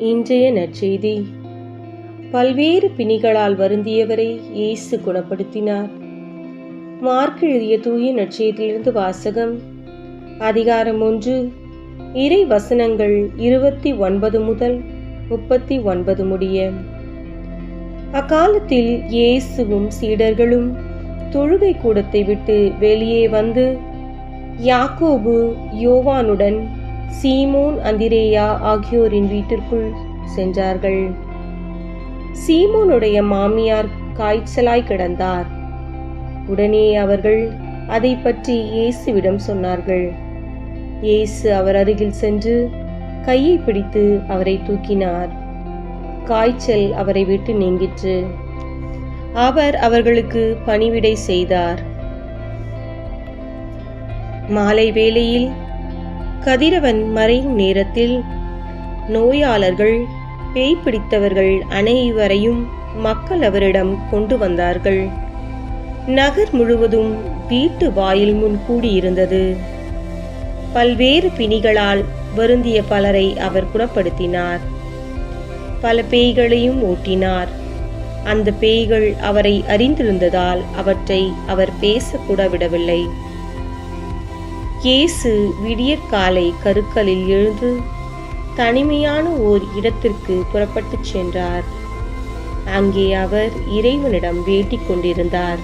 இன்றைய நற்செய்தி. பல்வேறு பிணிகளால் வருந்தியவரை இயேசு குணப்படுத்தினார். மார்க் எழுதிய தூய நற்செய்தியிலிருந்து வாசகம். அதிகாரம் 1, இறை வசனங்கள் 29 முதல் 39 முடிய. அக்காலத்தில் இயேசுவும் சீடர்களும் தொழுகை கூடத்தை விட்டு வெளியே வந்து யாக்கோபு, யோவானுடன் சீமோன், அந்திரேயா ஆகியோரின் வீட்டிற்குள் சென்றார்கள். சீமோனுடைய மாமியார் காய்ச்சலாய் கிடந்தார். உடனே அவர்கள் அதை பற்றி இயேசுவிடம் சொன்னார்கள். இயேசு அவர் அருகில் சென்று கையை பிடித்து அவரை தூக்கினார். காய்ச்சல் அவரை விட்டு நீங்கிற்று. அவர் அவர்களுக்கு பணிவிடை செய்தார். மாலை வேளையில் கதிரவன் மறையும் நேரத்தில் நோயாளர்கள், பேய் பிடித்தவர்கள் அனைவரையும் மக்கள் அவரிடம் கொண்டு வந்தார்கள். நகர் முழுவதும் வீட்டு வாயில் முன் கூடியிருந்தது. பல்வேறு பிணிகளால் வருந்திய பலரை அவர் குணப்படுத்தினார். பல பேய்களையும் ஓட்டினார். அந்த பேய்கள் அவரை அறிந்திருந்ததால் அவற்றை அவர் பேசக்கூட விடவில்லை. இயேசு விடியற்காலை கருக்களில் எழுந்து தனிமையான ஓர் இடத்திற்கு புறப்பட்டுச் சென்றார். அங்கே அவர் இறைவனிடம் வேண்டிக் கொண்டிருந்தார்.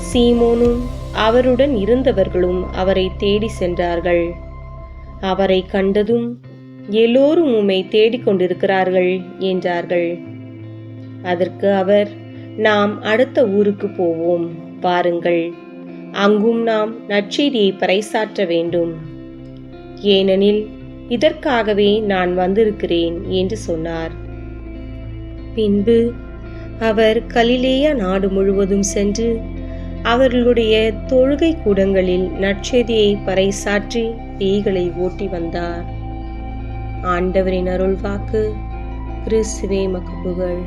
சீமோனும் அவருடன் இருந்தவர்களும் அவரை தேடி சென்றார்கள். அவரை கண்டதும் எல்லோரும் உம்மை தேடிக்கொண்டிருக்கிறார்கள் என்றார்கள். அதற்கு அவர், நாம் அடுத்த ஊருக்கு போவோம், வாருங்கள், அங்கும் நாம் நற்செய்தியை பறைசாற்ற வேண்டும், ஏனெனில் இதற்காகவே நான் வந்திருக்கிறேன் என்று சொன்னார். பின்பு அவர் கலிலேயா நாடு முழுவதும் சென்று அவர்களுடைய தொழுகை கூடங்களில் நற்செய்தியை பறைசாற்றி பேய்களை ஓட்டி வந்தார். ஆண்டவரின் அருள்வாக்கு. கிறிஸ்துவே மக்கு புகழ்.